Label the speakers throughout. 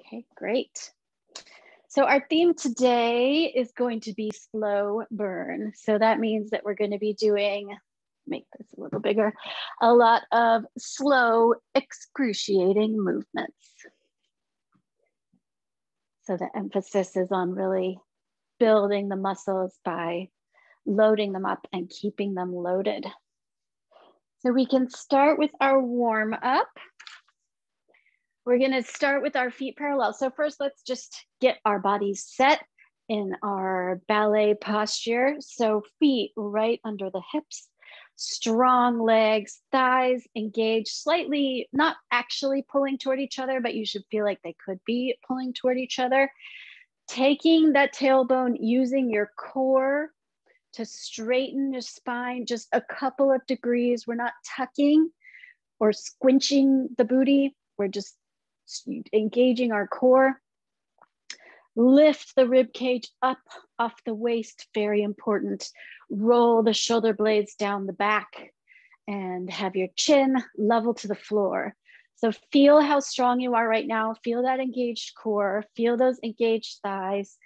Speaker 1: Okay, great. So our theme today is going to be slow burn. So that means that we're going to be doing, make this a little bigger, a lot of slow, excruciating movements. So the emphasis is on really building the muscles by loading them up and keeping them loaded. So we can start with our warm up. We're gonna start with our feet parallel. So first, let's just get our bodies set in our ballet posture. So feet right under the hips, strong legs, thighs engaged, slightly, not actually pulling toward each other, but you should feel like they could be pulling toward each other. Taking that tailbone, using your core to straighten your spine just a couple of degrees. We're not tucking or squinching the booty. We're just engaging our core. Lift the rib cage up off the waist, very important. Roll the shoulder blades down the back and have your chin level to the floor. So feel how strong you are right now. Feel that engaged core, feel those engaged thighs.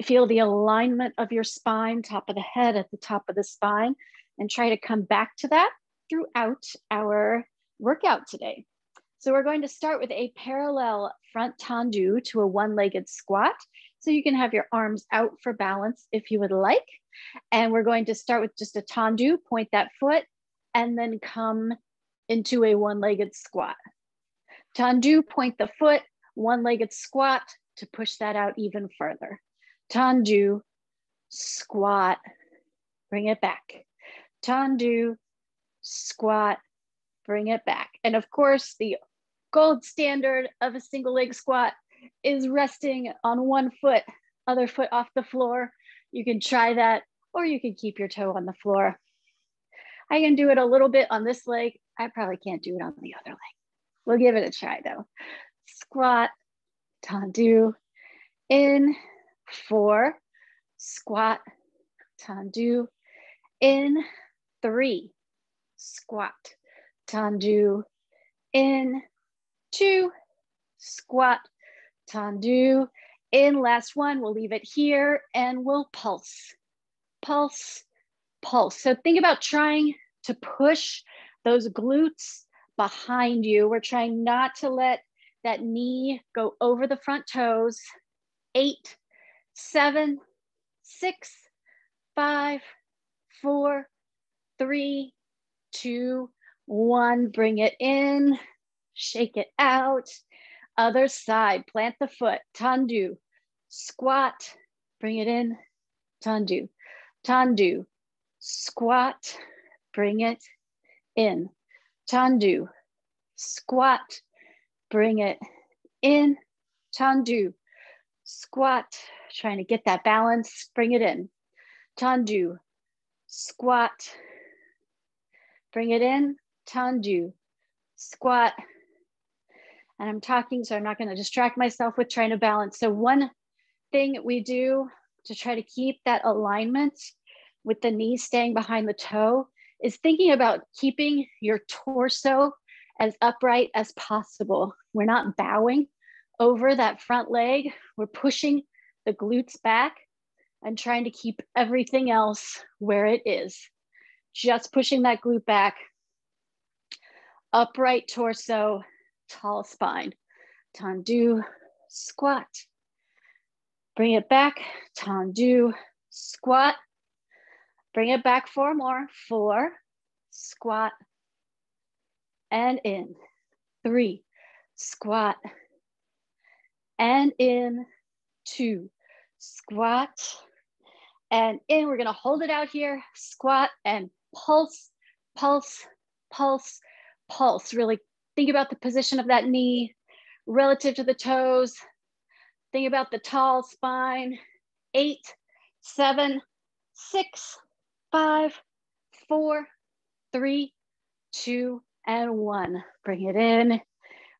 Speaker 1: Feel the alignment of your spine, top of the head at the top of the spine, and try to come back to that throughout our workout today. So we're going to start with a parallel front tendu to a one-legged squat. So you can have your arms out for balance if you would like. And we're going to start with just a tendu, point that foot, and then come into a one-legged squat. Tendu, point the foot, one-legged squat to push that out even further. Tendu, squat, bring it back. Tendu, squat, bring it back. And of course, the gold standard of a single leg squat is resting on one foot, other foot off the floor. You can try that, or you can keep your toe on the floor. I can do it a little bit on this leg. I probably can't do it on the other leg. We'll give it a try though. Squat, tendu, in, 4, squat, tendu, in, 3, squat, tendu, in, 2, squat, tendu, in, last one. We'll leave it here and we'll pulse, pulse, pulse. So think about trying to push those glutes behind you. We're trying not to let that knee go over the front toes. 8, 7, 6, 5, 4, 3, 2, 1. Bring it in, shake it out. Other side, plant the foot, tendu, squat, bring it in, tendu, tendu, squat, bring it in, tendu, squat, bring it in, tendu, squat, trying to get that balance, bring it in, tendu, squat, bring it in, tendu, squat. And I'm talking, so I'm not going to distract myself with trying to balance. So one thing we do to try to keep that alignment with the knee staying behind the toe is thinking about keeping your torso as upright as possible. We're not bowing over that front leg. We're pushing the glutes back and trying to keep everything else where it is. Just pushing that glute back, upright torso, tall spine. Tendu, squat. Bring it back, tendu, squat. Bring it back 4 more. 4, squat, and in. 3, squat, and in. 2, squat, and in. We're gonna hold it out here, squat, and pulse, pulse, pulse, pulse. Really think about the position of that knee relative to the toes. Think about the tall spine. 8, 7, 6, 5, 4, 3, 2, and 1. Bring it in,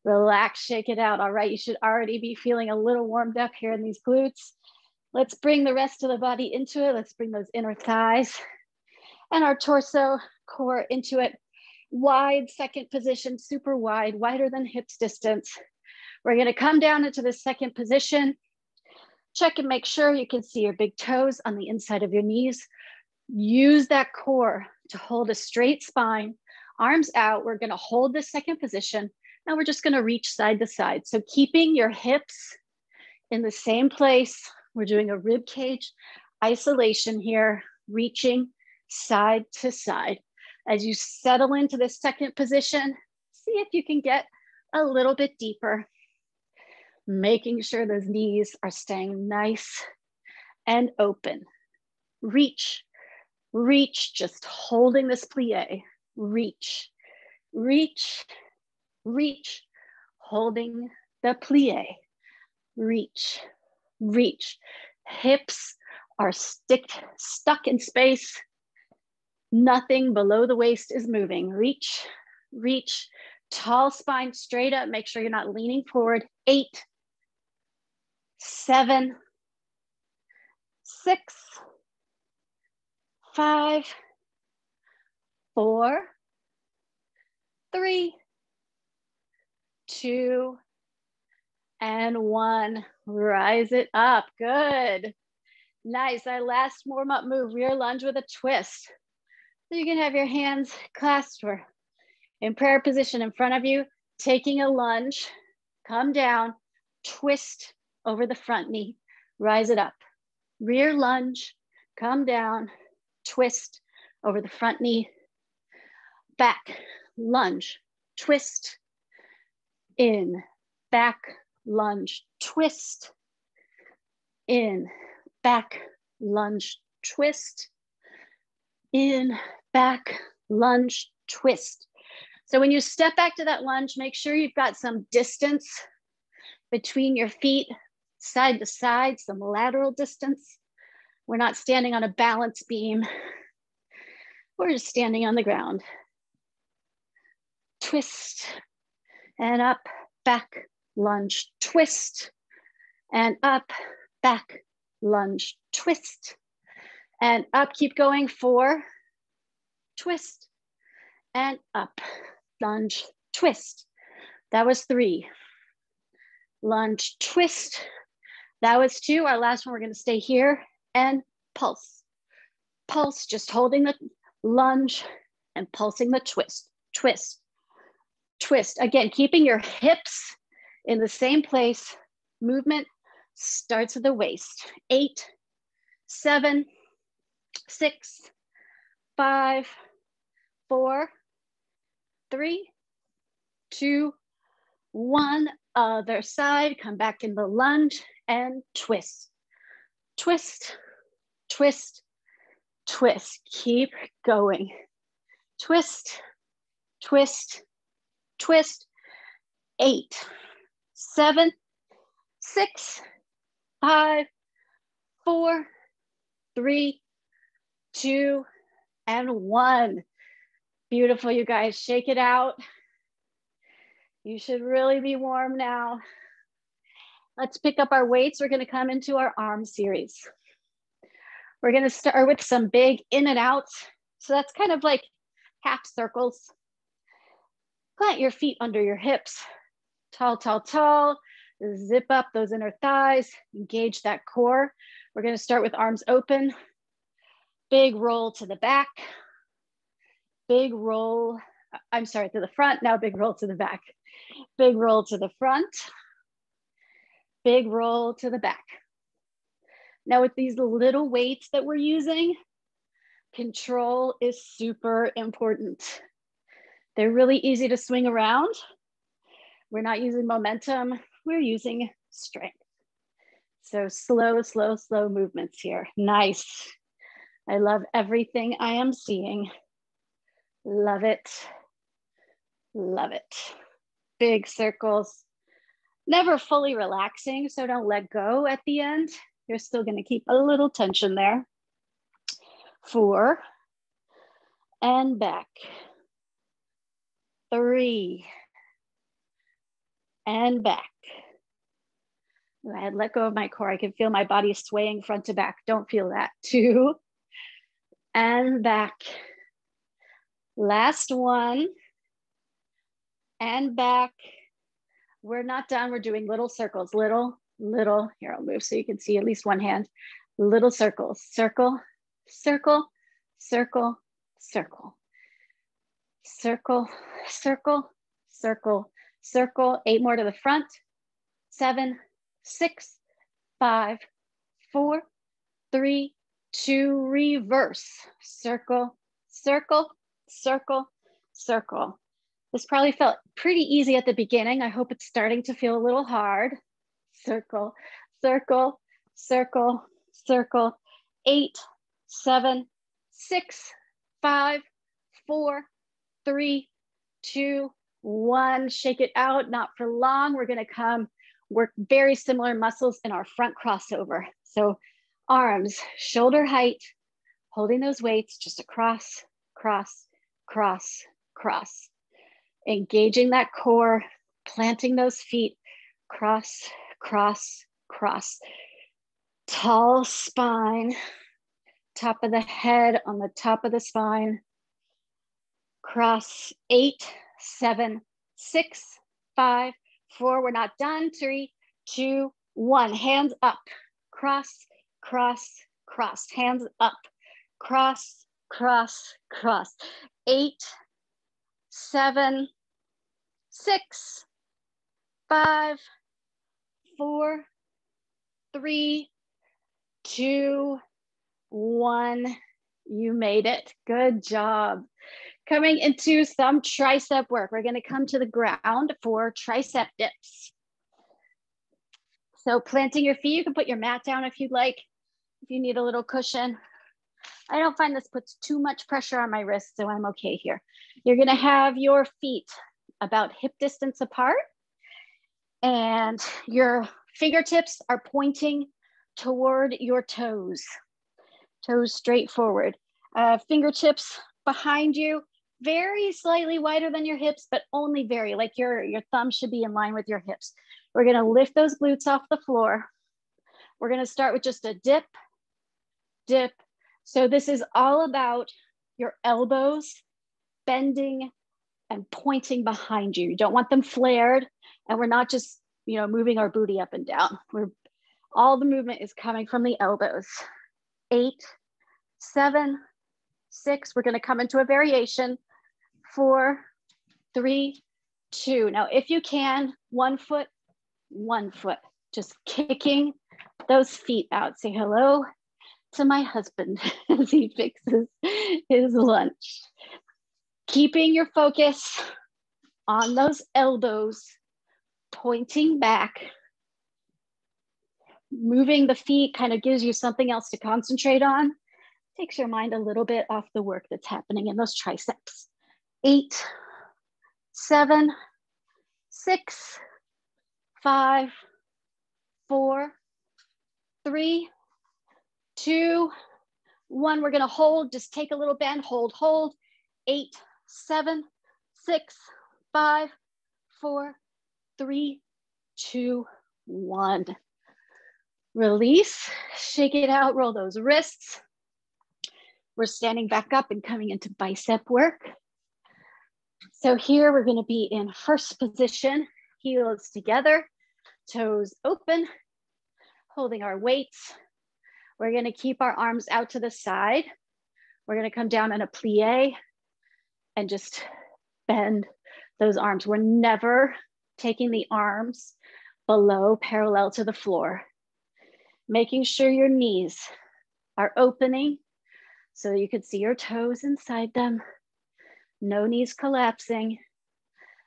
Speaker 1: relax, shake it out. All right, you should already be feeling a little warmed up here in these glutes. Let's bring the rest of the body into it. Let's bring those inner thighs and our torso core into it. Wide second position, super wide, wider than hips distance. We're gonna come down into the second position. Check and make sure you can see your big toes on the inside of your knees. Use that core to hold a straight spine, arms out. We're gonna hold this second position. Now we're just gonna reach side to side. So keeping your hips in the same place. We're doing a rib cage isolation here, reaching side to side. As you settle into this second position, see if you can get a little bit deeper, making sure those knees are staying nice and open. Reach, reach, just holding this plie. Reach, reach, reach, holding the plie. Reach, reach. Hips are stuck in space. Nothing below the waist is moving. Reach, reach. Tall spine straight up. Make sure you're not leaning forward. 8, 7, 6, 5, 4, 3, 2, and 1. Rise it up. Good. Nice. Our last warm-up move, rear lunge with a twist. So you can have your hands clasped or in prayer position in front of you, taking a lunge, come down, twist over the front knee, rise it up. Rear lunge, come down, twist over the front knee, back, lunge, twist, in, back, lunge, twist, in, back, lunge, twist, in, back, lunge, twist. So when you step back to that lunge, make sure you've got some distance between your feet, side to side, some lateral distance. We're not standing on a balance beam. We're just standing on the ground. Twist and up, back, lunge, twist, and up, back, lunge, twist, and up. Keep going. 4, twist, and up, lunge, twist. That was 3. Lunge, twist. That was 2. Our last one, we're gonna stay here and pulse. Pulse, just holding the lunge and pulsing the twist. Twist, twist. Again, keeping your hips in the same place. Movement starts at the waist. 8, 7, 6, 5, 4, 3, 2, 1. Other side, come back in the lunge and twist. Twist, twist, twist. Keep going. Twist, twist, twist. 8, 7, 6, 5, 4, 3, 2, and 1. Beautiful, you guys. Shake it out. You should really be warm now. Let's pick up our weights. We're gonna come into our arm series. We're gonna start with some big in and outs. So that's kind of like half circles. Plant your feet under your hips. Tall, tall, tall. Zip up those inner thighs. Engage that core. We're gonna start with arms open. Big roll to the back. Big roll, I'm sorry, to the front. Now big roll to the back. Big roll to the front. Big roll to the back. Now with these little weights that we're using, control is super important. They're really easy to swing around. We're not using momentum, we're using strength. So slow, slow, slow movements here. Nice. I love everything I am seeing. Love it. Love it. Big circles. Never fully relaxing, so don't let go at the end. You're still going to keep a little tension there. 4, and back. 3, and back. Go ahead, let go of my core. I can feel my body swaying front to back. Don't feel that. 2, and back. Last one, and back. We're not done. We're doing little circles, little. Here, I'll move so you can see at least one hand. Little circles, circle, circle, circle, circle, circle, circle, circle, circle. 8 more to the front. 7, 6, 5, 4, 3, 2, reverse. Circle, circle, circle, circle. This probably felt pretty easy at the beginning. I hope it's starting to feel a little hard. Circle, circle, circle, circle. 8, 7, 6, 5, 4, 3, 2, 1. Shake it out, not for long. We're gonna come work very similar muscles in our front crossover. So arms, shoulder height, holding those weights just across, cross, cross, cross. Engaging that core, planting those feet, cross, cross, cross. Tall spine, top of the head on the top of the spine. Cross. 8, 7, 6, 5, 4. We're not done. 3, 2, 1. Hands up. Cross, cross, cross. Hands up. Cross, cross, cross. 8, 7, 6, 5, 4, 3, 2, 1. You made it. Good job. Coming into some tricep work. We're going to come to the ground for tricep dips. So planting your feet, you can put your mat down if you'd like, if you need a little cushion. I don't find this puts too much pressure on my wrist, so I'm okay here. You're going to have your feet about hip distance apart, and your fingertips are pointing toward your toes. Toes straight forward. Fingertips behind you, very slightly wider than your hips, but only very, like your thumb should be in line with your hips. We're gonna lift those glutes off the floor. We're gonna start with just a dip, dip. So this is all about your elbows bending and pointing behind you. You don't want them flared, and we're not just, moving our booty up and down. All the movement is coming from the elbows. 8, 7, 6. We're going to come into a variation. 4, 3, 2. Now, if you can, 1 foot, 1 foot, just kicking those feet out. Say hello to my husband as he fixes his lunch. Keeping your focus on those elbows, pointing back. Moving the feet kind of gives you something else to concentrate on. Takes your mind a little bit off the work that's happening in those triceps. 8, 7, 6, 5, 4, 3, 2, 1. We're gonna hold, just take a little bend, hold. 8, 7, 6, 5, 4, 3, 2, 1. Release, shake it out, roll those wrists. We're standing back up and coming into bicep work. So here we're going to be in first position, heels together, toes open, holding our weights. We're going to keep our arms out to the side. We're going to come down in a plie and just bend those arms. We're never taking the arms below parallel to the floor. Making sure your knees are opening so you can see your toes inside them. No knees collapsing,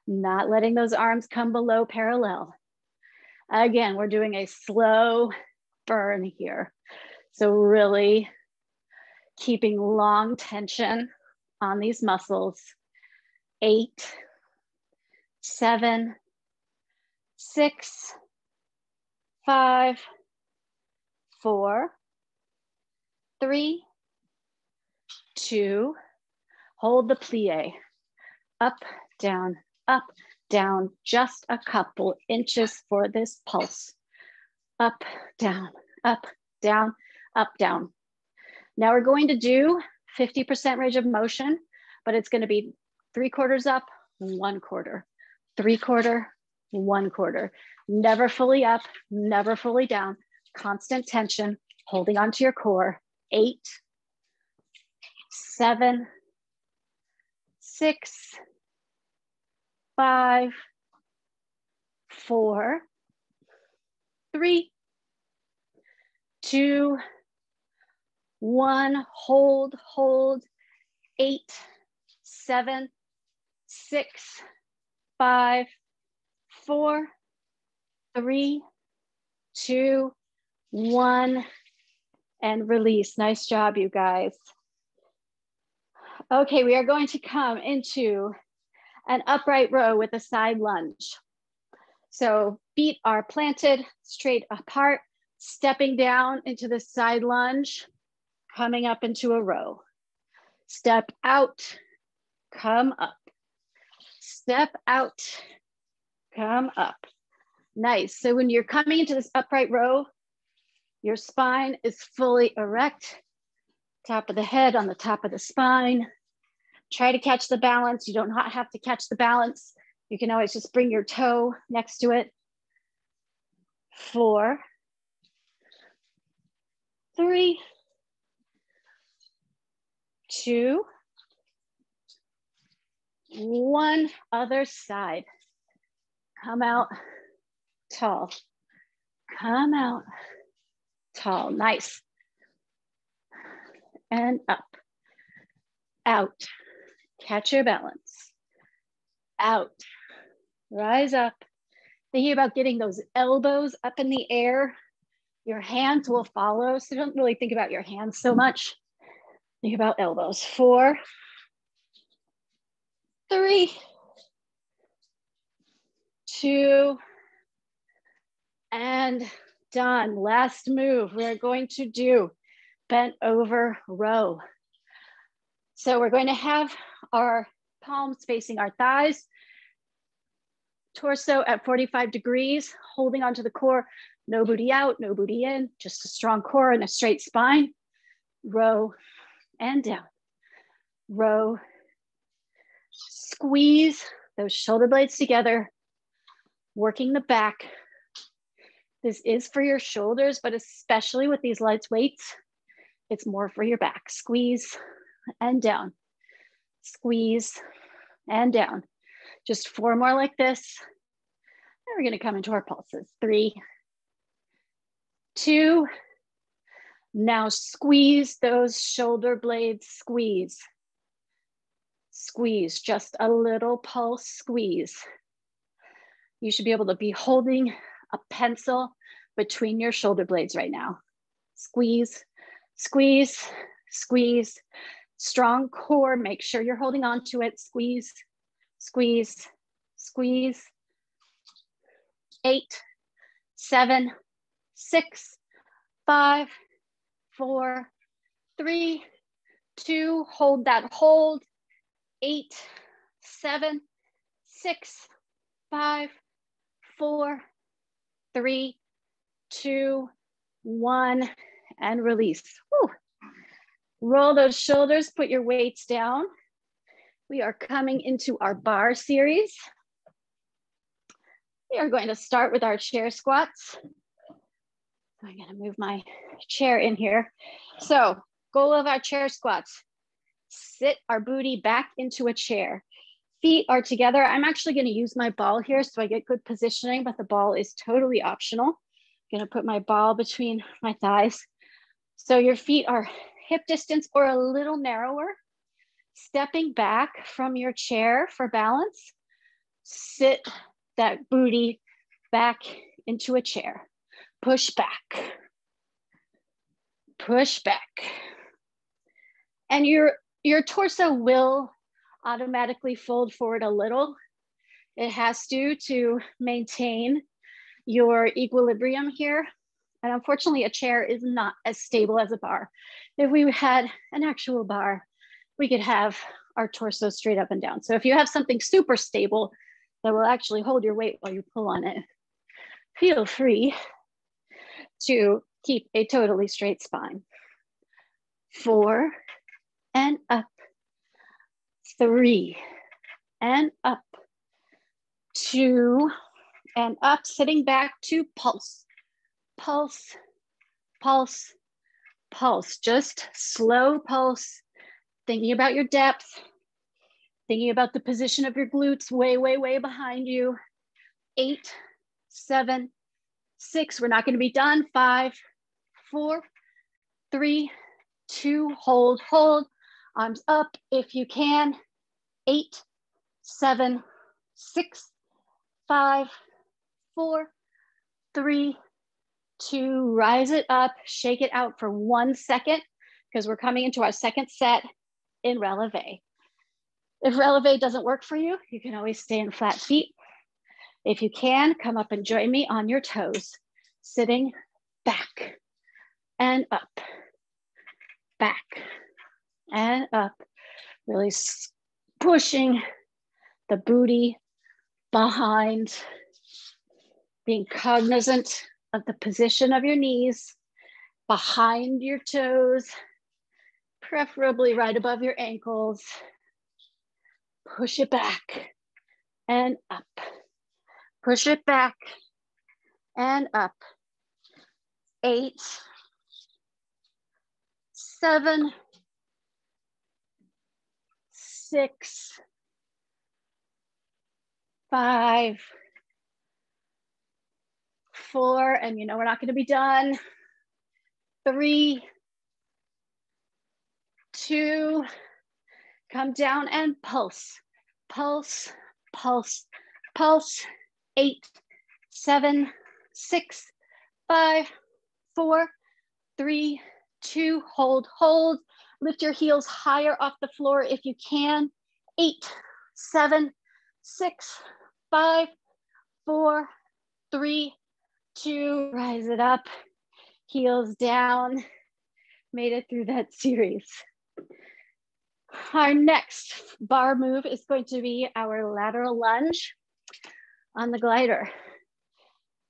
Speaker 1: not letting those arms come below parallel. Again, we're doing a slow burn here. So really keeping long tension on these muscles. 8, 7, 6, 5, 4, 3, 2, hold the plie. Up, down, just a couple inches for this pulse. Up, down, up, down, up, down. Now we're going to do 50% range of motion, but it's going to be 3/4 up, 1/4, 3/4, 1/4. Never fully up, never fully down. Constant tension, holding onto your core. 8, 7, 6, 5, 4, 3, 2, 1. Hold, hold. 8, 7, 6, 5, 4, 3, 2, 1, and release. Nice job, you guys. Okay, we are going to come into an upright row with a side lunge. So feet are planted straight apart, stepping down into the side lunge, coming up into a row. Step out, come up. Step out, come up. Nice. So when you're coming into this upright row, your spine is fully erect. Top of the head on the top of the spine. Try to catch the balance. You don't have to catch the balance. You can always just bring your toe next to it. 4, 3, 2, 1. Other side. Come out tall. Come out tall. Nice. And up. Out. Catch your balance. Out. Rise up. Thinking about getting those elbows up in the air. Your hands will follow, so don't really think about your hands so much. Think about elbows. 4, 3, 2, and done. Last move, we're going to do bent over row. So we're going to have our palms facing our thighs, torso at 45 degrees, holding onto the core, no booty out, no booty in, just a strong core and a straight spine. Row and down. Row. Squeeze those shoulder blades together, working the back. This is for your shoulders, but especially with these light weights, it's more for your back. Squeeze and down. Squeeze and down. Just 4 more like this. And we're gonna come into our pulses. 3, 2. Now squeeze those shoulder blades, squeeze. Squeeze, just a little pulse squeeze. You should be able to be holding a pencil between your shoulder blades right now. Squeeze, squeeze, squeeze. Strong core, make sure you're holding on to it. Squeeze, squeeze, squeeze. 8, 7, 6, 5, 4, 3, 2. Hold that hold. 8, 7, 6, 5, 4, 3, 2, 1, and release. Woo. Roll those shoulders, put your weights down. We are coming into our bar series. We are going to start with our chair squats. I'm going to move my chair in here. So, goal of our chair squats. Sit our booty back into a chair. Feet are together. I'm actually going to use my ball here so I get good positioning, but the ball is totally optional. I'm going to put my ball between my thighs. So your feet are hip distance or a little narrower. Stepping back from your chair for balance. Sit that booty back into a chair. Push back. Push back. And your torso will automatically fold forward a little. It has to maintain your equilibrium here. And unfortunately, a chair is not as stable as a bar. If we had an actual bar, we could have our torso straight up and down. So if you have something super stable that will actually hold your weight while you pull on it, feel free to keep a totally straight spine. 4 and up. 3 and up. 2 and up, sitting back to pulse, pulse, pulse, pulse. Just slow pulse, thinking about your depth, thinking about the position of your glutes way, way, way behind you. 8, 7, 6. We're not going to be done. 5, 4, 3, 2. Hold, hold. Arms up if you can. 8, 7, 6, 5, 4, 3, 2. Rise it up. Shake it out for 1 second because we're coming into our second set in releve. If releve doesn't work for you, you can always stay in flat feet. If you can, come up and join me on your toes, sitting back and up, back and up, really pushing the booty behind, being cognizant of the position of your knees, behind your toes, preferably right above your ankles. Push it back and up. Push it back and up. 8, 7, 6, 5, 4, and you know we're not going to be done. 3, 2, come down and pulse, pulse, pulse, pulse. 8, 7, 6, 5, 4, 3, 2. Hold, hold. Lift your heels higher off the floor if you can. 8, 7, 6, 5, 4, 3, 2. Rise it up. Heels down. Made it through that series. Our next bar move is going to be our lateral lunge on the glider.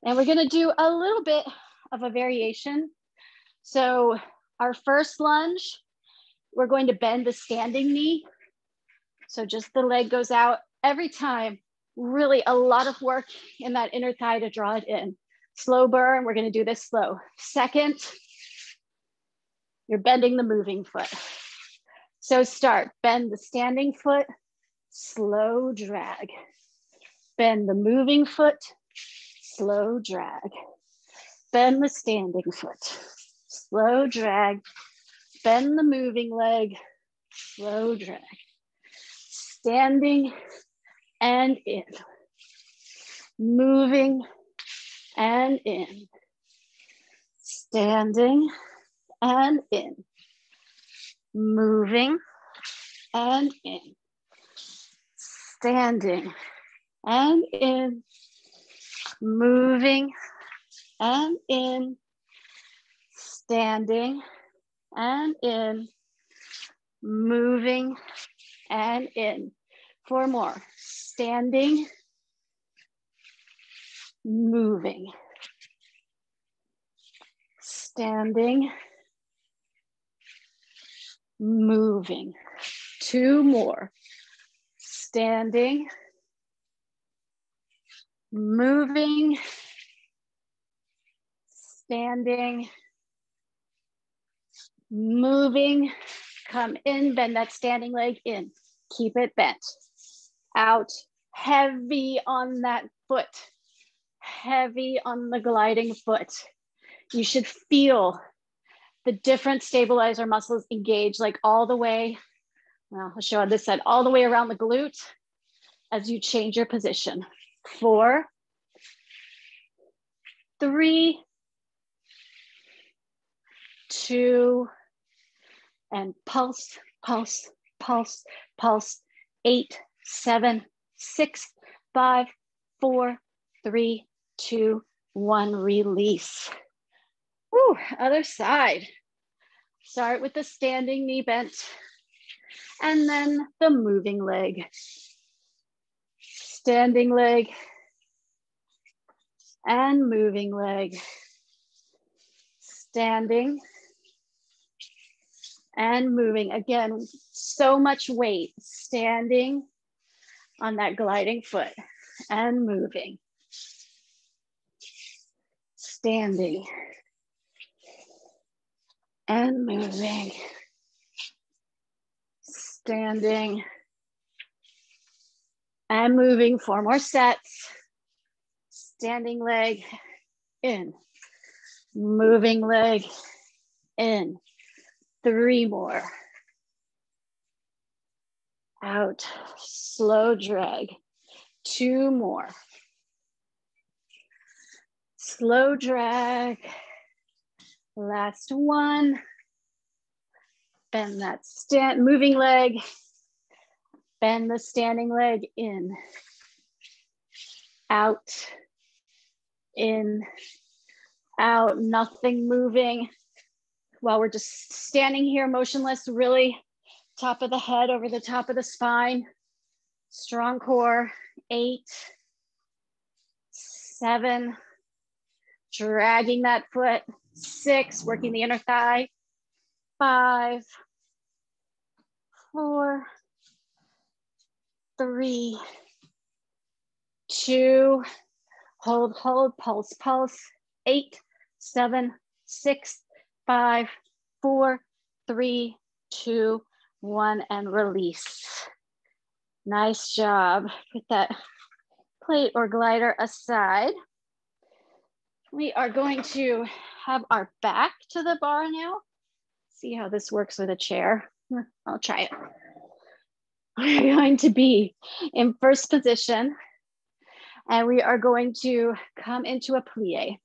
Speaker 1: And we're going to do a little bit of a variation. So our first lunge, we're going to bend the standing knee. So just the leg goes out every time. Really a lot of work in that inner thigh to draw it in. Slow burn, we're going to do this slow. Second, you're bending the moving foot. So start, bend the standing foot, slow drag. Bend the moving foot, slow drag. Bend the standing foot, slow drag. Bend the moving leg, slow drag. Standing and in. Moving and in. Standing and in. Moving and in. Standing and in. Moving and in. Standing and in. Moving and in. 4 more. Standing, moving. Standing, moving. 2 more. Standing, moving, standing, moving. Come in, bend that standing leg in. Keep it bent. Out, heavy on that foot. Heavy on the gliding foot. You should feel the different stabilizer muscles engage, like all the way, well, I'll show on this side, all the way around the glute as you change your position. 4, 3, 2, and pulse, pulse, pulse, pulse. 8, 7, 6, 5, 4, 3, 2, 1, release. Woo, other side. Start with the standing knee bent and then the moving leg. Standing leg and moving leg. Standing and moving. Again, so much weight. Standing on that gliding foot and moving. standing and moving, standing and moving. 4 more sets. Standing leg in, moving leg in. 3 more. Out, slow drag. 2 more. Slow drag. Last one. Bend that moving leg. Bend the standing leg in. Out, in, out, nothing moving. While we're just standing here motionless, really top of the head over the top of the spine. Strong core. 8, 7, dragging that foot. 6, working the inner thigh. 5, 4, 3, 2, hold, pulse, pulse. 8, 7, 6, 5, 4, 3, 2, 1, and release. Nice job. Put that plate or glider aside. We are going to have our back to the bar now. See how this works with a chair. I'll try it. We're going to be in first position, and we are going to come into a plie.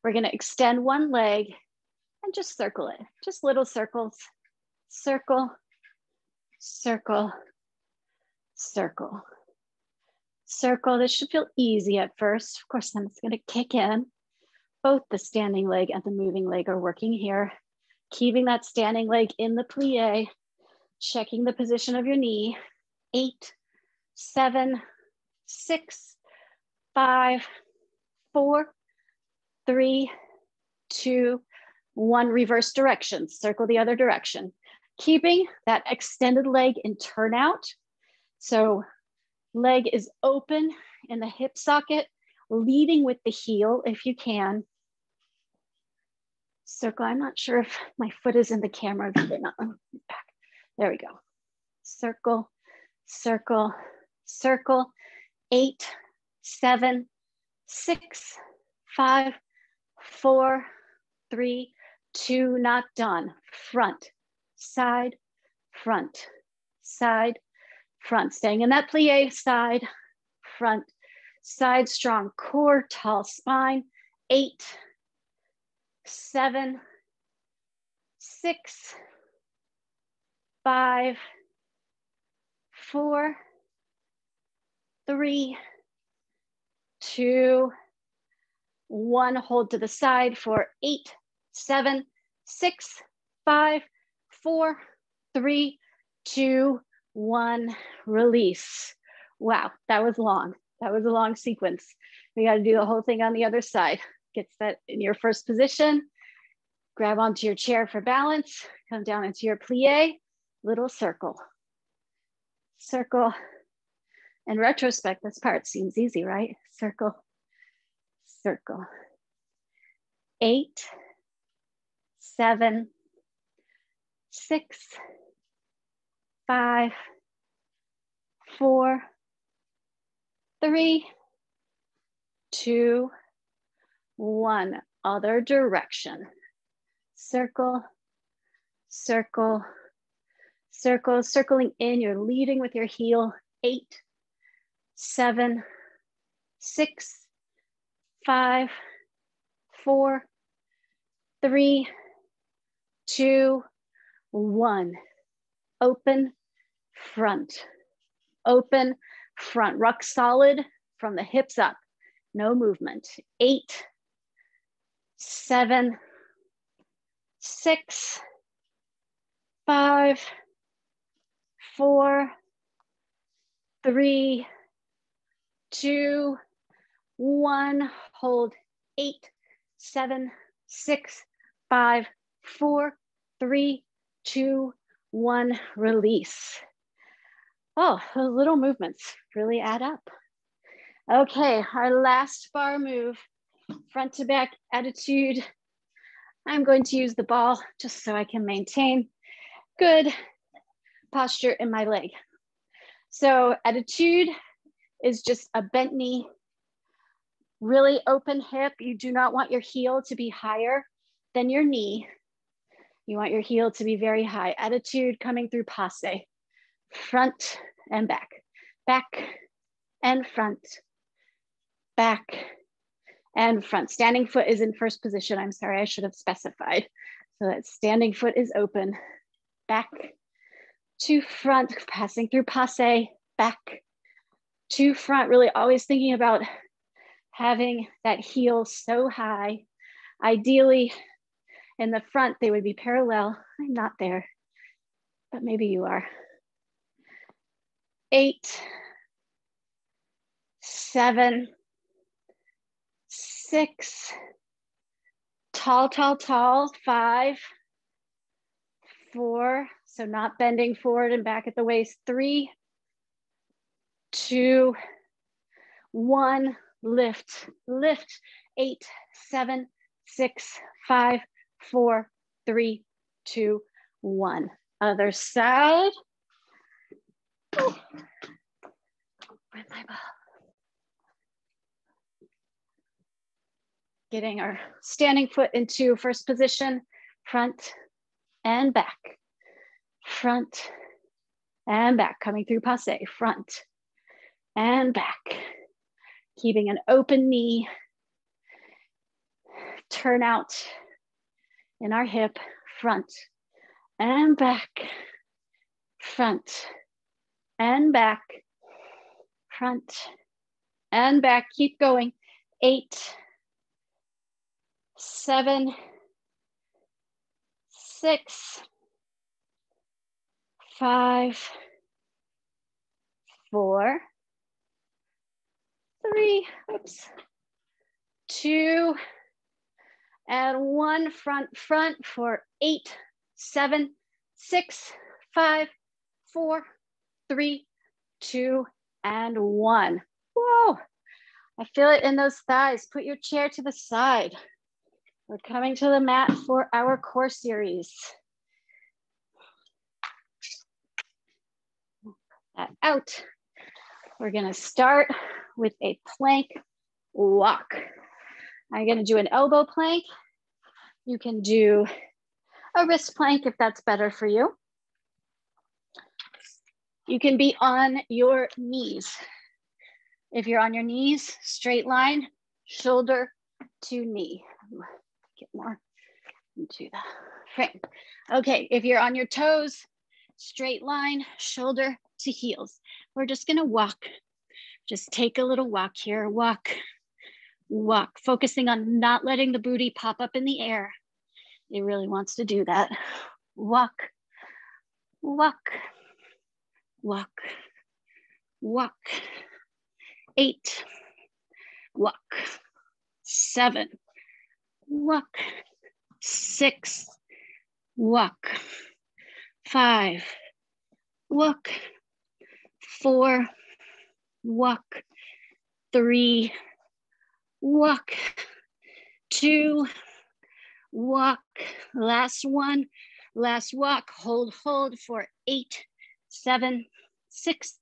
Speaker 1: We're going to extend one leg and just circle it. Just little circles. Circle, circle, circle, circle. This should feel easy at first. Of course, then it's going to kick in. Both the standing leg and the moving leg are working here. Keeping that standing leg in the plie, checking the position of your knee. 8, 7, 6, 5, 4, 3, 2, 1. Reverse direction. Circle the other direction. Keeping that extended leg in turnout. So leg is open in the hip socket, leading with the heel if you can. Circle. I'm not sure if my foot is in the camera. Not. Back. There we go. Circle, circle, circle. 8, 7, 6, 5, 4, 3, 2, not done. Front, side, front, side, front. Staying in that plie, side, front, side, strong core, tall spine. 8, 7, 6, 5, 4, 3, 2, 1. Hold to the side for 8, 7, 6, 5, 4, 3, 2, 1. Release. Wow, that was long. That was a long sequence. We got to do the whole thing on the other side. Get that in your first position. Grab onto your chair for balance. Come down into your plie. Little circle. Circle. In retrospect, this part seems easy, right? Circle, circle. 8, 7, 6, 5, 4, 3, 2, 1. Other direction. Circle, circle, circle. Circling in, you're leading with your heel. 8, 7, 6, 5, 4, 3, 2, 1. Open, front. Open, front. Rock solid from the hips up. No movement. 8, 7, 6, 5, 4, 3, 2, 1. Hold. 8, 7, 6, 5, 4, 3, 2, 1. Release. Oh, those little movements really add up. Okay, our last bar move front to back attitude. I'm going to use the ball just so I can maintain good posture in my leg. So attitude is just a bent knee, really open hip. You do not want your heel to be higher than your knee. You want your heel to be very high. Attitude coming through passe, front and back, back and front, back and front. Standing foot is in first position. I'm sorry, I should have specified. So that standing foot is open, back to front, passing through passe, back to front, really always thinking about having that heel so high. Ideally, in the front, they would be parallel. I'm not there, but maybe you are. 8, 7, 6, tall, tall, tall, 5, 4, so not bending forward and back at the waist, 3, 2, 1, lift, lift, 8, 7, 6, 5, 4, 3, 2, 1. Other side. Oh. Where's my ball? Getting our standing foot into first position, front and back, front and back, coming through passe, front and back, keeping an open knee, turn out in our hip, front and back, front and back, front and back, keep going, 8, 7, 6, 5, 4, 3, oops, 2, and 1, front for 8, 7, 6, 5, 4, 3, 2, and 1. Whoa, I feel it in those thighs. Put your chair to the side. We're coming to the mat for our core series. Put that out. We're gonna start with a plank walk. I'm gonna do an elbow plank. You can do a wrist plank if that's better for you. You can be on your knees. If you're on your knees, straight line, shoulder to knee. Get more into the frame. Okay, if you're on your toes, straight line, shoulder to heels. We're just gonna walk. Just take a little walk here, walk, walk, focusing on not letting the booty pop up in the air. It really wants to do that. Walk, walk, walk, walk. 8, walk, 7, walk, 6, walk, 5, walk, 4, walk, 3, walk, 2, walk, last one, last walk, hold for 8, 7, 6,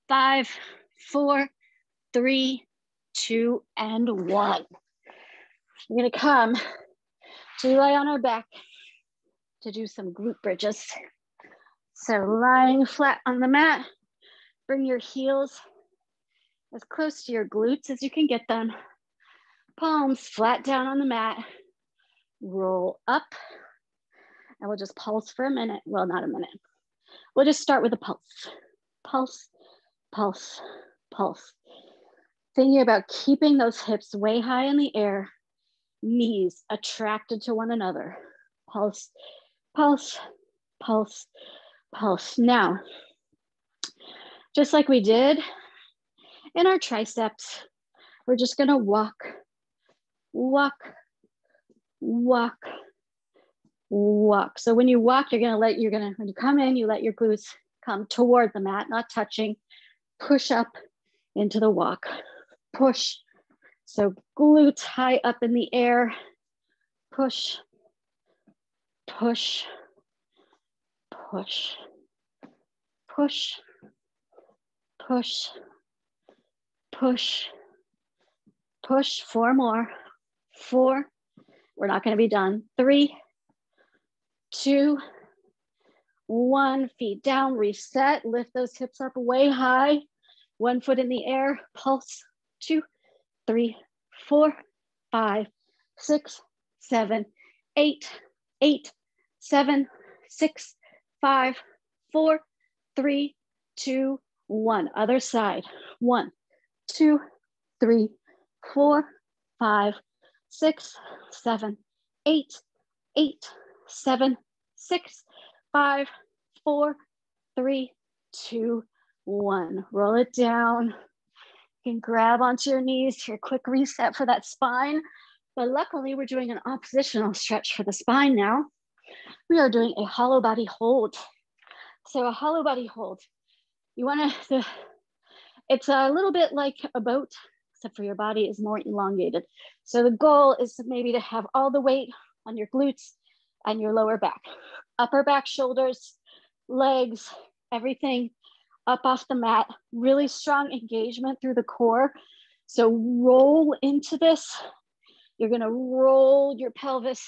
Speaker 1: 5, 4, 3, 2, and 1. We're gonna come to lie on our back to do some glute bridges. So lying flat on the mat, bring your heels as close to your glutes as you can get them. Palms flat down on the mat, roll up, and we'll just pulse for a minute. Well, not a minute. We'll just start with a pulse. Pulse, pulse, pulse. Thinking about keeping those hips way high in the air, knees attracted to one another. Pulse, pulse, pulse, pulse. Now, just like we did in our triceps, we're just gonna walk, walk, walk, walk. So when you walk, when you come in, you let your glutes come toward the mat, not touching. Push up into the walk. Push, So glutes high up in the air, push, push, push, push, push, push, push. 4 more, 4. We're not going to be done. 3, 2, 1. Feet down, reset, lift those hips up way high. 1 foot in the air, pulse. 2, 3, 4, 5, 6, 7, 8, 8, 7, 6, 5, 4, 3, 2, 1. Other side. 1, 2, 3, 4, 5, 6, 7, 8, 8, 7, 6, 5, 4, 3, 2, 1. Roll it down. You can grab onto your knees for a quick reset for that spine. But luckily, we're doing an oppositional stretch for the spine now. We are doing a hollow body hold. So a hollow body hold. You want to, it's a little bit like a boat, except for your body is more elongated. So the goal is maybe to have all the weight on your glutes and your lower back. Upper back, shoulders, legs, everything up off the mat, really strong engagement through the core. So roll into this. You're gonna roll your pelvis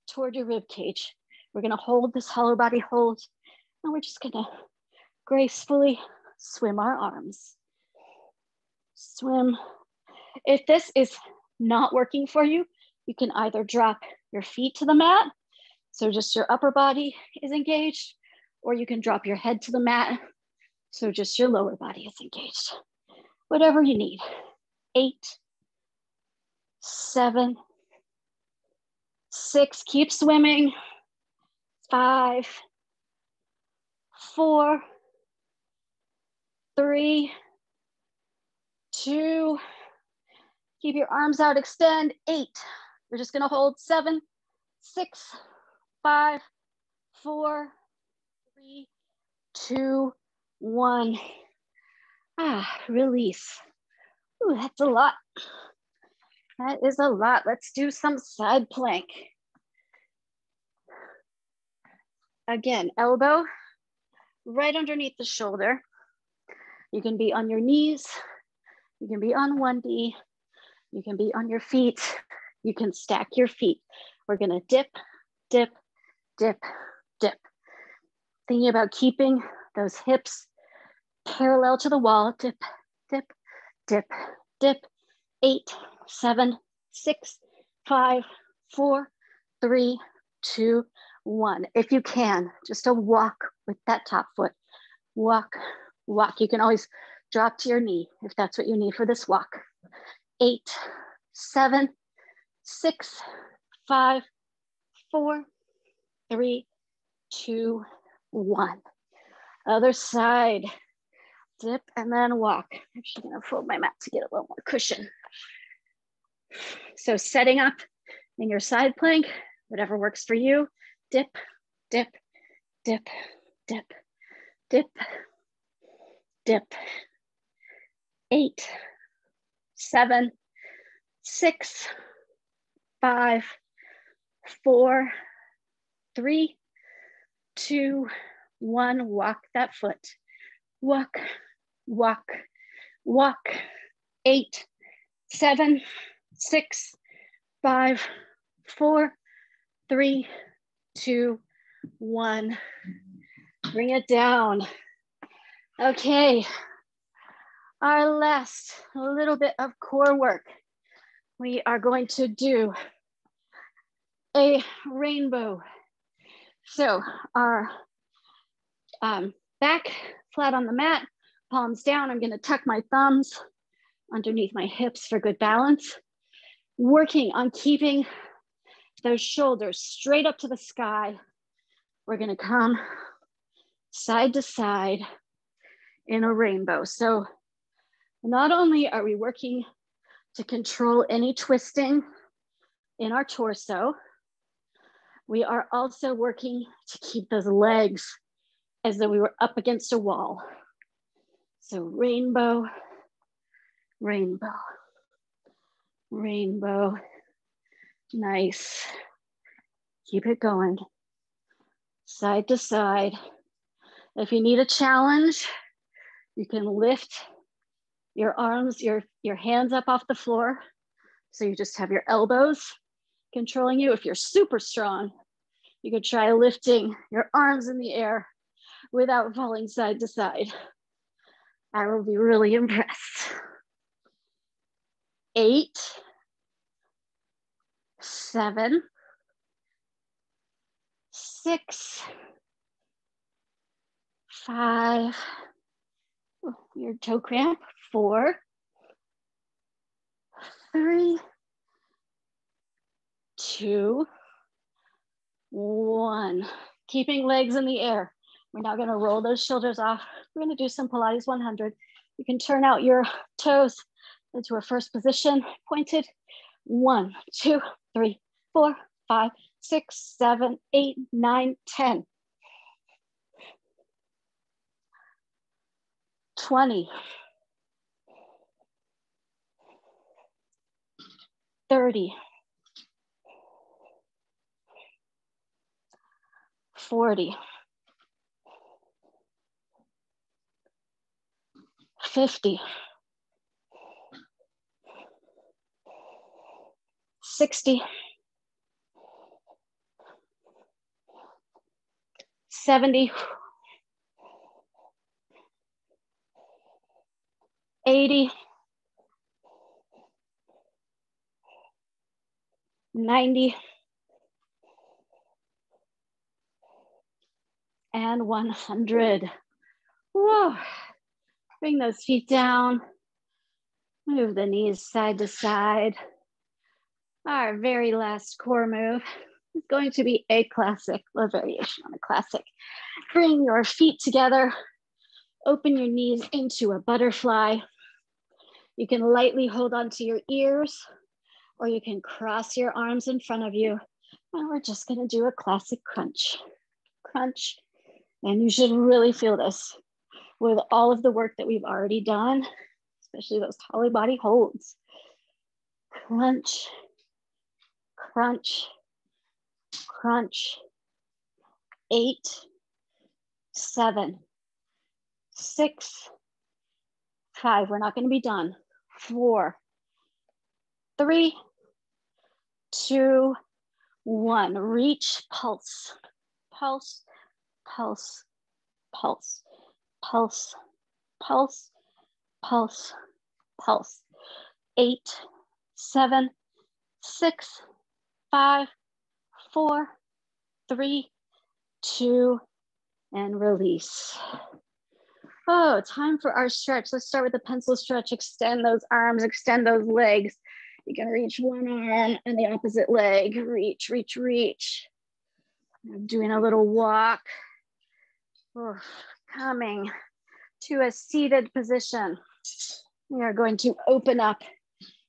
Speaker 1: toward your rib cage. We're gonna hold this hollow body hold, and we're just gonna gracefully swim our arms. Swim. If this is not working for you, you can either drop your feet to the mat, so just your upper body is engaged, or you can drop your head to the mat, so just your lower body is engaged. Whatever you need. 8, 7, 6, keep swimming. 5, 4, 3, 2, keep your arms out, extend. 8, we're just gonna hold. 7, 6, 5, 4, 3, 2, 1. Release. Ooh, that's a lot. That is a lot. Let's do some side plank. Again, elbow right underneath the shoulder. You can be on your knees. You can be on one knee. You can be on your feet. You can stack your feet. We're gonna dip, dip, dip, dip. Thinking about keeping those hips parallel to the wall. Dip, dip, dip, dip. 8, 7, 6, 5, 4, 3, 2, 1. If you can, just a walk with that top foot. Walk, walk. You can always drop to your knee if that's what you need for this walk. 8, 7, 6, 5, 4, 3, 2, 1. Other side. Dip and then walk. I'm actually gonna fold my mat to get a little more cushion. So setting up in your side plank, whatever works for you. Dip, dip, dip, dip, dip, dip. 8, 7, 6, 5, 4, 3, 2, 1. Walk that foot. Walk, walk, walk. 8, 7, 6, 5, 4, 3, 2, 1. Bring it down. Okay. Our last little bit of core work. We are going to do a rainbow. So our back flat on the mat, palms down. I'm going to tuck my thumbs underneath my hips for good balance. Working on keeping those shoulders straight up to the sky. We're going to come side to side in a rainbow. So not only are we working to control any twisting in our torso, we are also working to keep those legs as though we were up against a wall. So rainbow, rainbow. Rainbow. Nice. Keep it going. Side to side. If you need a challenge, you can lift your arms, your hands up off the floor. So you just have your elbows controlling you. If you're super strong, you could try lifting your arms in the air without falling side to side. I will be really impressed. 8, 7, 6, 5, your toe cramp, 4, 3, 2, 1. Keeping legs in the air. We're now gonna roll those shoulders off. We're gonna do some Pilates 100. You can turn out your toes into a first position, pointed. 1, 2, 3, 4, 5, 6, 7, 8, 9, 10. 20. 30. 40. 50. 60. 70. 80. 90. And 100. Whoa. Bring those feet down. Move the knees side to side. Our very last core move is going to be a classic, a variation on a classic. Bring your feet together. Open your knees into a butterfly. You can lightly hold onto your ears, or you can cross your arms in front of you. And we're just gonna do a classic crunch. Crunch. And you should really feel this with all of the work that we've already done, especially those hollow body holds. Crunch, crunch, crunch. 8, 7, 6, 5. We're not going to be done. 4, 3, 2, 1. Reach, pulse, pulse, pulse, pulse, pulse, pulse, pulse, pulse. 8, 7, 6, 5, 4, 3, 2, and release. Oh, time for our stretch. Let's start with the pencil stretch. Extend those arms, extend those legs. You can reach one arm and the opposite leg. Reach, reach, reach. I'm doing a little walk. Oh, coming to a seated position. We are going to open up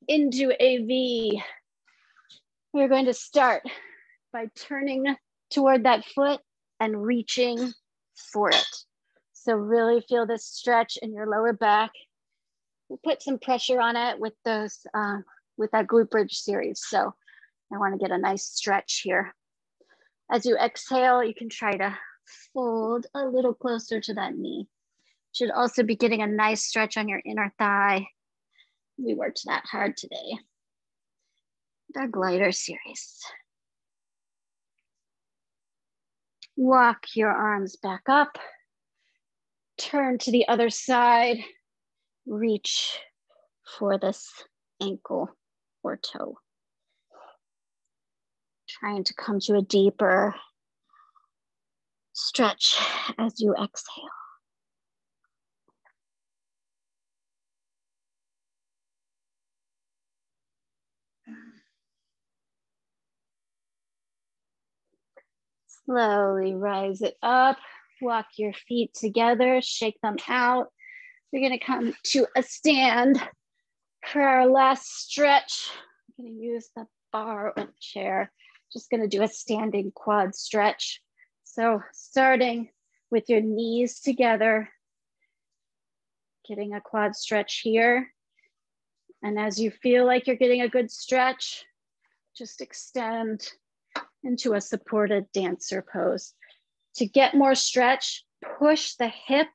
Speaker 1: into a V. We're going to start by turning toward that foot and reaching for it. So really feel this stretch in your lower back. We'll put some pressure on it with those, with that glute bridge series. So I want to get a nice stretch here. As you exhale, you can try to fold a little closer to that knee. Should also be getting a nice stretch on your inner thigh. We worked that hard today. The glider series. Walk your arms back up. Turn to the other side. Reach for this ankle or toe. Trying to come to a deeper stretch as you exhale. Slowly rise it up. Walk your feet together, shake them out. We're gonna come to a stand for our last stretch. I'm gonna use the bar or the chair. Just gonna do a standing quad stretch. So starting with your knees together, getting a quad stretch here. And as you feel like you're getting a good stretch, just extend into a supported dancer pose. To get more stretch, push the hip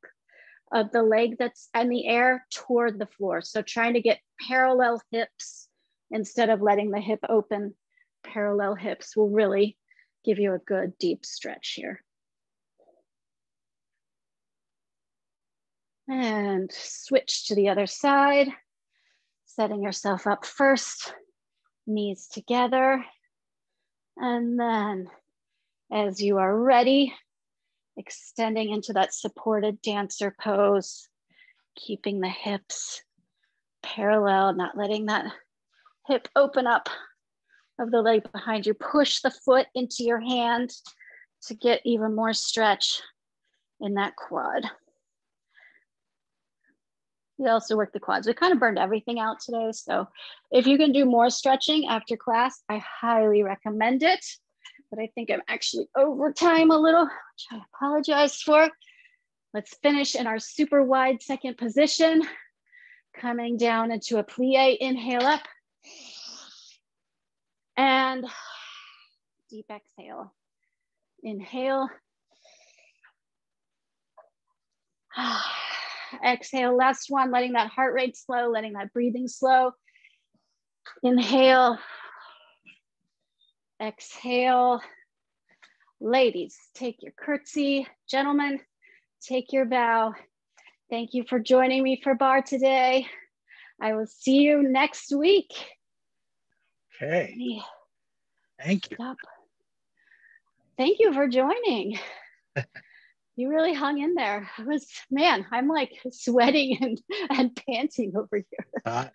Speaker 1: of the leg that's in the air toward the floor. So trying to get parallel hips instead of letting the hip open. Parallel hips will really give you a good deep stretch here. And switch to the other side, setting yourself up first, knees together. And then as you are ready, extending into that supported dancer pose, keeping the hips parallel, not letting that hip open up of the leg behind you. Push the foot into your hand to get even more stretch in that quad. We also work the quads. We kind of burned everything out today. So if you can do more stretching after class, I highly recommend it. But I think I'm actually over time a little, which I apologize for. Let's finish in our super wide second position. Coming down into a plie, inhale up. And deep exhale. Inhale. Exhale, last one, letting that heart rate slow, letting that breathing slow. Inhale. Exhale. Ladies, take your curtsy. Gentlemen, take your bow. Thank you for joining me for Barre today. I will see you next week.
Speaker 2: Okay. Thank you.
Speaker 1: Stop. Thank you for joining. You really hung in there. I was, man, I'm like sweating and panting over here.